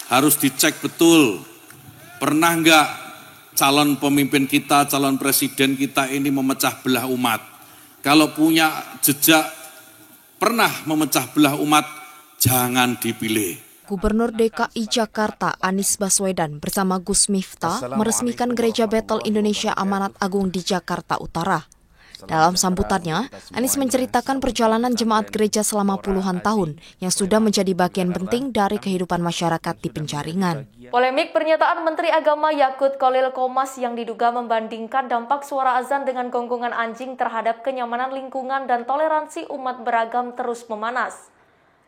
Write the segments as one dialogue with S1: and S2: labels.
S1: harus dicek betul. Pernah enggak calon pemimpin kita, calon presiden kita ini memecah belah umat? Kalau punya jejak pernah memecah belah umat, jangan dipilih.
S2: Gubernur DKI Jakarta Anies Baswedan bersama Gus Miftah meresmikan Gereja Bethel Indonesia Amanat Agung di Jakarta Utara. Dalam sambutannya, Anies menceritakan perjalanan jemaat gereja selama puluhan tahun yang sudah menjadi bagian penting dari kehidupan masyarakat di penjaringan.
S3: Polemik pernyataan Menteri Agama Yakut Khalil Qomas yang diduga membandingkan dampak suara azan dengan gonggongan anjing terhadap kenyamanan lingkungan dan toleransi umat beragam terus memanas.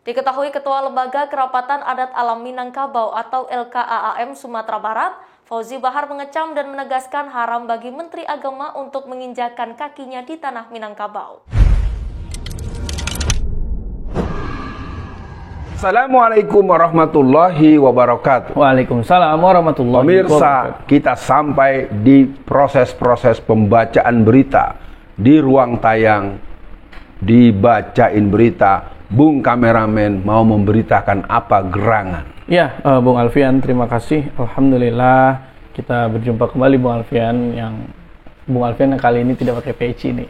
S3: Diketahui Ketua Lembaga Kerapatan Adat Alam Minangkabau atau LKAAM Sumatera Barat, Fauzi Bahar mengecam dan menegaskan haram bagi Menteri Agama untuk menginjakan kakinya di tanah Minangkabau.
S4: Assalamualaikum warahmatullahi wabarakatuh.
S5: Waalaikumsalam warahmatullahi wabarakatuh.
S4: Pemirsa, kita sampai di proses-proses pembacaan berita. Di ruang tayang, dibacain berita. Bung kameramen mau memberitakan apa gerangan?
S5: Ya, Bung Alfian, terima kasih. Alhamdulillah kita berjumpa kembali Bung Alfian. Yang Bung Alfian kali ini tidak pakai peci nih.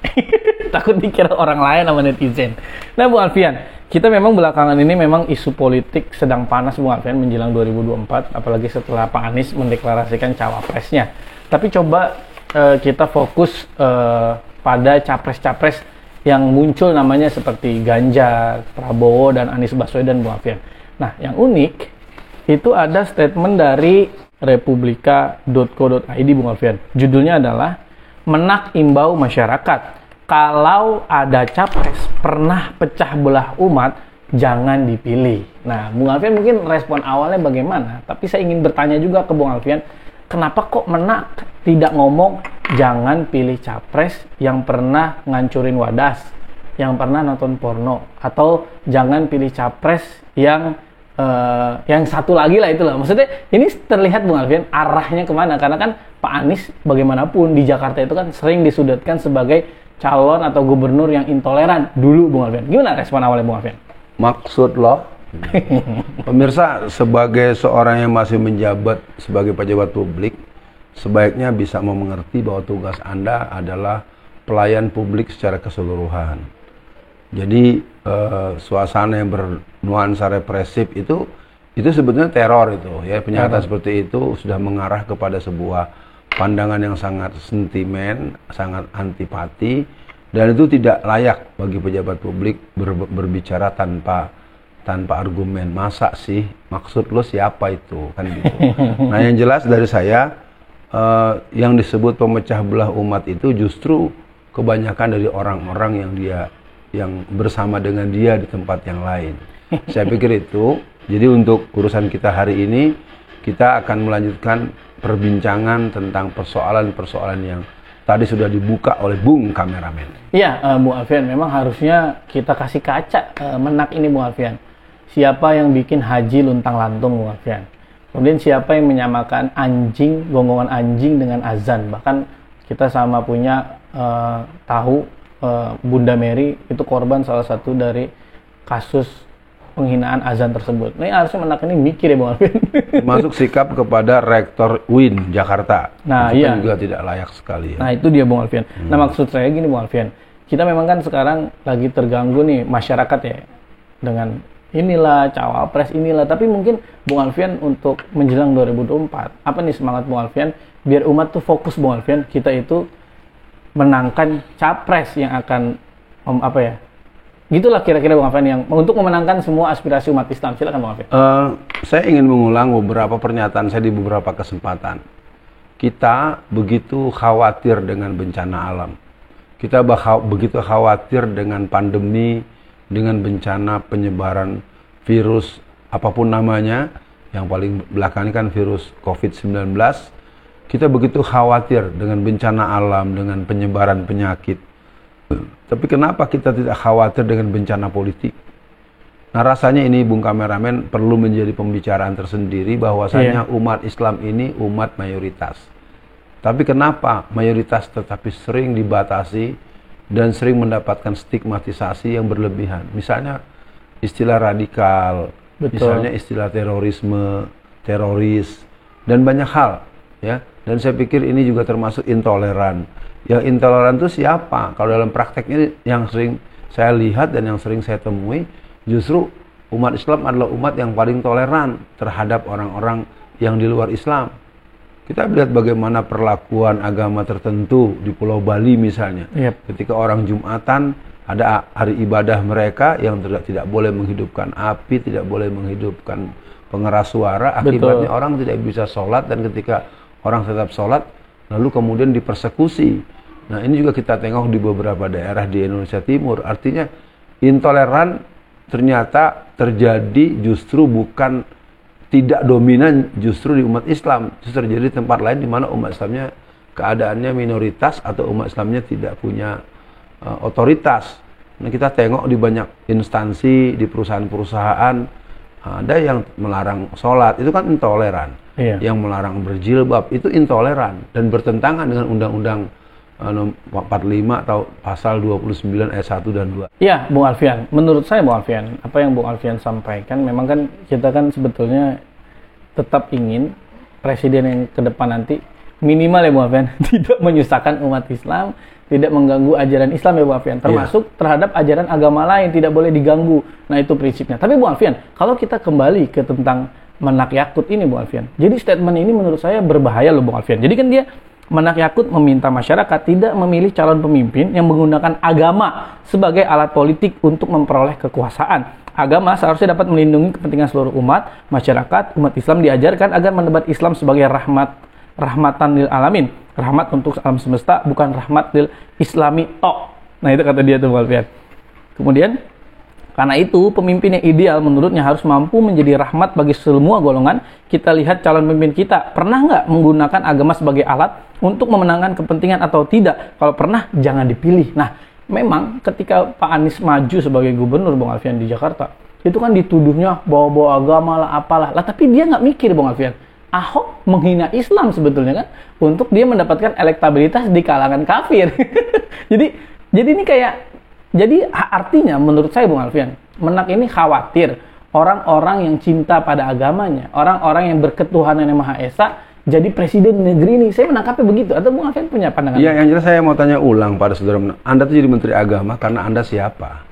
S5: Takut dikira orang lain sama netizen. Nah Bung Alfian, kita memang belakangan ini memang isu politik sedang panas Bung Alfian menjelang 2024, apalagi setelah Pak Anies mendeklarasikan cawapresnya. Tapi coba kita fokus pada capres-capres yang muncul namanya seperti Ganjar, Prabowo, dan Anies Baswedan, Bung Alfian. Nah, yang unik itu ada statement dari republika.co.id, Bung Alfian. Judulnya adalah Menak Imbau Masyarakat. Kalau ada capres pernah pecah belah umat, jangan dipilih. Nah, Bung Alfian mungkin respon awalnya bagaimana? Tapi saya ingin bertanya juga ke Bung Alfian, kenapa kok Menak tidak ngomong jangan pilih capres yang pernah ngancurin Wadas, yang pernah nonton porno, atau jangan pilih capres yang satu lagi lah itulah. Maksudnya ini terlihat Bung Alfian arahnya kemana? Karena kan Pak Anies bagaimanapun di Jakarta itu kan sering disudutkan sebagai calon atau gubernur yang intoleran dulu, Bung Alfian. Gimana respon awalnya Bung Alfian?
S4: Maksud lo? Pemirsa, sebagai seorang yang masih menjabat sebagai pejabat publik, sebaiknya bisa mengerti bahwa tugas Anda adalah pelayan publik secara keseluruhan. Jadi suasana yang bernuansa represif itu sebetulnya teror itu ya. Pernyataan seperti itu sudah mengarah kepada sebuah pandangan yang sangat sentimen, sangat antipati, dan itu tidak layak bagi pejabat publik berbicara tanpa argumen. Masa sih, maksud lo siapa itu kan gitu. Nah, yang jelas dari saya yang disebut pemecah belah umat itu justru kebanyakan dari orang-orang yang bersama dengan dia di tempat yang lain. Saya pikir itu. Jadi untuk urusan kita hari ini, kita akan melanjutkan perbincangan tentang persoalan-persoalan yang tadi sudah dibuka oleh Bung kameramen.
S5: Iya, Bung Alfian, memang harusnya kita kasih kaca Menak ini Bung Alfian. Siapa yang bikin haji luntang-lantung Bung Alfian? Kemudian siapa yang menyamakan anjing, gonggongan anjing dengan azan? Bahkan kita sama punya tahu Bunda Mary itu korban salah satu dari kasus penghinaan azan tersebut. Nah, harusnya Menak ini mikir ya Bung Alfian.
S4: Masuk sikap kepada Rektor UIN Jakarta.
S5: Nah,
S4: itu
S5: iya.
S4: juga tidak layak sekali. Ya.
S5: Nah, itu dia Bung Alfian. Nah, maksud saya gini Bung Alfian. Kita memang kan sekarang lagi terganggu nih masyarakat ya dengan inilah cawapres inilah, tapi mungkin Bung Alfian untuk menjelang 2024 apa nih semangat Bung Alfian biar umat tuh fokus Bung Alfian, kita itu menangkan capres yang akan gitulah kira-kira Bung Alfian yang untuk memenangkan semua aspirasi umat Islam. Silakan Bung Alfian.
S4: Saya ingin mengulang beberapa pernyataan saya di beberapa kesempatan. Kita begitu khawatir dengan bencana alam. Kita begitu khawatir dengan pandemi, dengan bencana penyebaran virus apapun namanya, yang paling belakangan kan virus COVID-19. Kita begitu khawatir dengan bencana alam, dengan penyebaran penyakit. Tapi kenapa kita tidak khawatir dengan bencana politik? Nah, rasanya ini Bung kameramen perlu menjadi pembicaraan tersendiri bahwasanya umat Islam ini umat mayoritas. Tapi kenapa mayoritas tetapi sering dibatasi dan sering mendapatkan stigmatisasi yang berlebihan? Misalnya istilah radikal, misalnya istilah terorisme, teroris, dan banyak hal, ya. Dan saya pikir ini juga termasuk intoleran. Yang intoleran itu siapa? Kalau dalam prakteknya yang sering saya lihat dan yang sering saya temui, justru umat Islam adalah umat yang paling toleran terhadap orang-orang yang di luar Islam. Kita lihat bagaimana perlakuan agama tertentu di Pulau Bali misalnya. Ketika orang Jumatan, ada hari ibadah mereka yang tidak boleh menghidupkan api, tidak boleh menghidupkan pengeras suara. Akibatnya orang tidak bisa sholat, dan ketika orang tetap sholat, lalu kemudian dipersekusi. Nah, ini juga kita tengok di beberapa daerah di Indonesia Timur. Artinya intoleran ternyata terjadi justru bukan tidak dominan justru di umat Islam, justru terjadi di tempat lain di mana umat Islamnya keadaannya minoritas atau umat Islamnya tidak punya otoritas. Nah, kita tengok di banyak instansi, di perusahaan-perusahaan ada yang melarang sholat, itu kan intoleran. Yang melarang berjilbab itu intoleran dan bertentangan dengan Undang-Undang 45 atau pasal 29 ayat 1 dan 2.
S5: Ya, Bung Alfian. Menurut saya, Bung Alfian, apa yang Bung Alfian sampaikan, memang kan kita kan sebetulnya tetap ingin presiden yang ke depan nanti minimal ya Bung Alfian, tidak menyusahkan umat Islam, tidak mengganggu ajaran Islam ya Bung Alfian, termasuk terhadap ajaran agama lain, tidak boleh diganggu. Nah, itu prinsipnya. Tapi Bung Alfian, kalau kita kembali ke tentang Menak Yakut ini Bung Alfian, jadi statement ini menurut saya berbahaya loh Bung Alfian. Jadi kan dia Menak Yakut meminta masyarakat tidak memilih calon pemimpin yang menggunakan agama sebagai alat politik untuk memperoleh kekuasaan. Agama seharusnya dapat melindungi kepentingan seluruh umat, masyarakat, umat Islam diajarkan agar menebar Islam sebagai rahmatan lil alamin. Rahmat untuk alam semesta, bukan rahmat lil islami tok. Nah, itu kata dia tuh Bung Alfian. Kemudian, karena itu, pemimpin yang ideal menurutnya harus mampu menjadi rahmat bagi semua golongan. Kita lihat calon pemimpin kita, pernah nggak menggunakan agama sebagai alat untuk memenangkan kepentingan atau tidak? Kalau pernah, jangan dipilih. Nah, memang ketika Pak Anies maju sebagai gubernur Bung Alfian di Jakarta, itu kan dituduhnya bawa-bawa agama lah, apalah. Lah, tapi dia nggak mikir Bung Alfian. Ahok menghina Islam sebetulnya kan, untuk dia mendapatkan elektabilitas di kalangan kafir. jadi ini kayak, jadi artinya menurut saya Bung Alfian, Menak ini khawatir orang-orang yang cinta pada agamanya, orang-orang yang berketuhanan yang Maha Esa jadi presiden negeri ini. Saya menangkapnya begitu. Atau Bung Alfian punya pandangan?
S4: Iya, yang jelas saya mau tanya ulang pada saudara Menak. Anda tuh jadi menteri agama karena Anda siapa?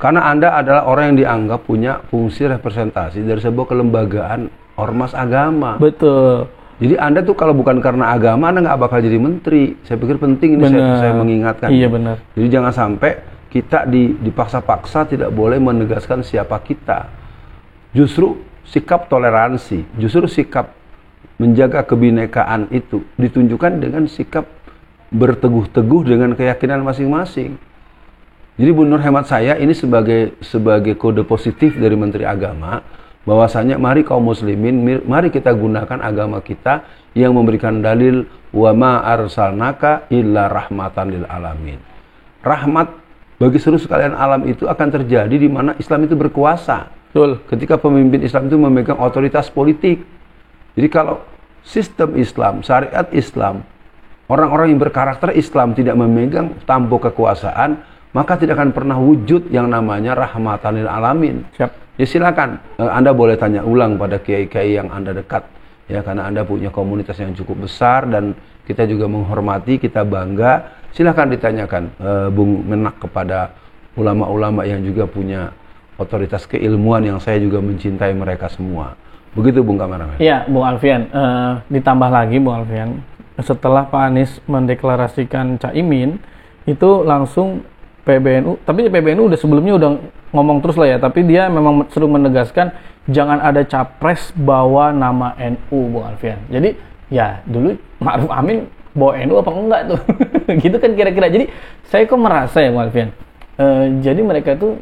S4: Karena Anda adalah orang yang dianggap punya fungsi representasi dari sebuah kelembagaan ormas agama.
S5: Betul.
S4: Jadi Anda tuh kalau bukan karena agama, Anda nggak bakal jadi menteri. Saya pikir penting ini saya mengingatkan.
S5: Iya, benar.
S4: Jadi jangan sampai kita dipaksa-paksa tidak boleh menegaskan siapa kita. Justru sikap toleransi, justru sikap menjaga kebinekaan itu ditunjukkan dengan sikap berteguh-teguh dengan keyakinan masing-masing. Jadi menurut hemat saya ini sebagai kode positif dari Menteri Agama, bahwasanya mari kaum muslimin, mari kita gunakan agama kita yang memberikan dalil wa ma arsalnaka illa rahmatan lil alamin. Rahmat bagi seluruh sekalian alam itu akan terjadi di mana Islam itu berkuasa.
S5: Betul.
S4: Ketika pemimpin Islam itu memegang otoritas politik. Jadi kalau sistem Islam, syariat Islam, orang-orang yang berkarakter Islam tidak memegang tampuk kekuasaan, maka tidak akan pernah wujud yang namanya rahmatan lil alamin.
S5: Siap.
S4: Ya silakan, Anda boleh tanya ulang pada kiai-kiai yang Anda dekat, ya, karena Anda punya komunitas yang cukup besar dan kita juga menghormati, kita bangga. Silakan ditanyakan Bung Menak kepada ulama-ulama yang juga punya otoritas keilmuan yang saya juga mencintai mereka semua. Begitu Bung Kameramen.
S5: Iya, Bung Alfian. Ditambah lagi Bung Alfian, setelah Pak Anies mendeklarasikan Caimin, itu langsung PBNU, tapi PBNU udah sebelumnya udah ngomong terus lah ya, tapi dia memang seru menegaskan jangan ada capres bawa nama NU, Bung Alfian. Jadi ya dulu Ma'ruf Amin bawa NU apa enggak tuh? Gitu kan kira-kira. Jadi saya kok merasa ya Bung Alfian, jadi mereka tuh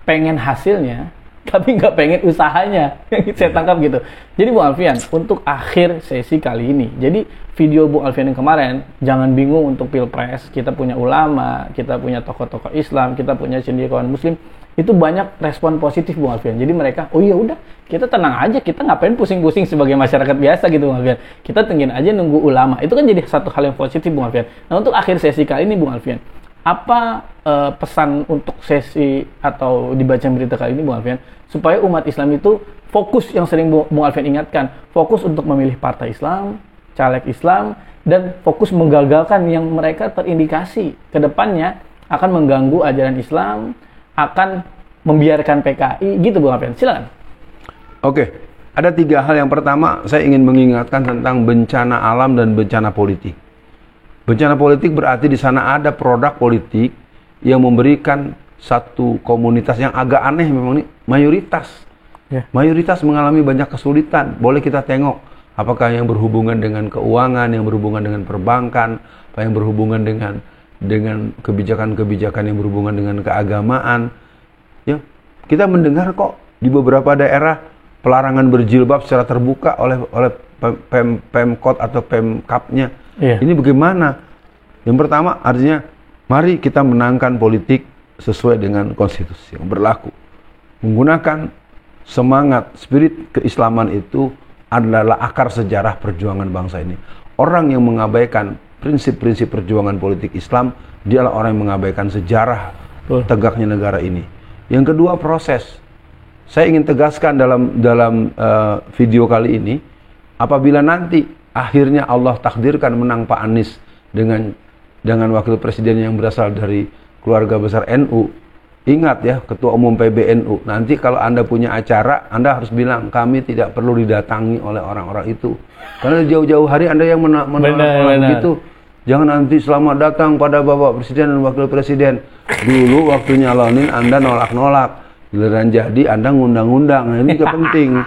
S5: pengen hasilnya tapi nggak pengen usahanya. Saya tangkap gitu. Jadi Bung Alfian, untuk akhir sesi kali ini, jadi video Bung Alfian yang kemarin, jangan bingung untuk Pilpres, kita punya ulama, kita punya tokoh-tokoh Islam, kita punya cendekiawan Muslim, itu banyak respon positif Bung Alfian. Jadi mereka, oh iya udah, kita tenang aja, kita ngapain pusing-pusing sebagai masyarakat biasa gitu Bung Alfian. Kita tungguin aja nunggu ulama. Itu kan jadi satu hal yang positif Bung Alfian. Nah, untuk akhir sesi kali ini Bung Alfian, apa pesan untuk sesi atau dibaca berita kali ini Bung Alfian, supaya umat Islam itu fokus yang sering Bung Alfian ingatkan, fokus untuk memilih partai Islam, caleg Islam, dan fokus menggagalkan yang mereka terindikasi ke depannya akan mengganggu ajaran Islam, akan membiarkan PKI, gitu Bung Alfian. Silakan.
S4: Oke, ada 3 hal. Yang pertama, saya ingin mengingatkan tentang bencana alam dan bencana politik. Bencana politik berarti di sana ada produk politik yang memberikan satu komunitas yang agak aneh memang ini, mayoritas. Mayoritas mengalami banyak kesulitan. Boleh kita tengok apakah yang berhubungan dengan keuangan, yang berhubungan dengan perbankan, apa yang berhubungan dengan kebijakan-kebijakan yang berhubungan dengan keagamaan. Ya, kita mendengar kok di beberapa daerah pelarangan berjilbab secara terbuka oleh Pemkot atau Pemkapnya. Ini bagaimana? Yang pertama artinya mari kita menangkan politik sesuai dengan konstitusi yang berlaku. Menggunakan semangat, spirit keislaman itu adalah akar sejarah perjuangan bangsa ini. Orang yang mengabaikan prinsip-prinsip perjuangan politik Islam, dialah orang yang mengabaikan sejarah tegaknya negara ini. Yang kedua, proses. Saya ingin tegaskan dalam video kali ini, apabila nanti akhirnya Allah takdirkan menang Pak Anies dengan wakil presiden yang berasal dari keluarga besar NU, ingat ya, Ketua Umum PBNU, nanti kalau Anda punya acara, Anda harus bilang, kami tidak perlu didatangi oleh orang-orang itu. Karena jauh-jauh hari Anda yang menolak begitu. Jangan nanti selamat datang pada Bapak Presiden dan Wakil Presiden. Dulu waktu nyalonin Anda nolak-nolak. Giliran jadi Anda ngundang-undang. Nah, ini juga penting.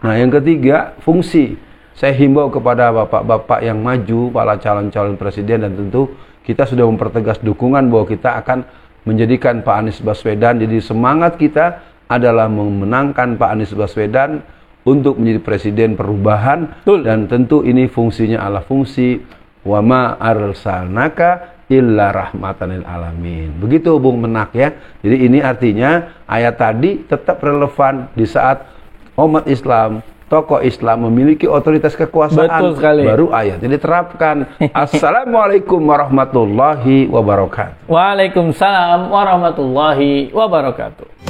S4: Nah, yang ketiga, fungsi. Saya himbau kepada bapak-bapak yang maju, para calon-calon presiden, dan tentu kita sudah mempertegas dukungan bahwa kita akan menjadikan Pak Anies Baswedan. Jadi semangat kita adalah memenangkan Pak Anies Baswedan untuk menjadi presiden perubahan. Dan tentu ini fungsinya adalah fungsi wa ma arsalnaka illa rahmatan lil alamin. Begitu Bung Menak ya. Jadi ini artinya ayat tadi tetap relevan di saat umat Islam, tokoh Islam memiliki otoritas kekuasaan, baru ayat ini diterapkan. Assalamualaikum warahmatullahi wabarakatuh.
S5: Waalaikumsalam warahmatullahi wabarakatuh.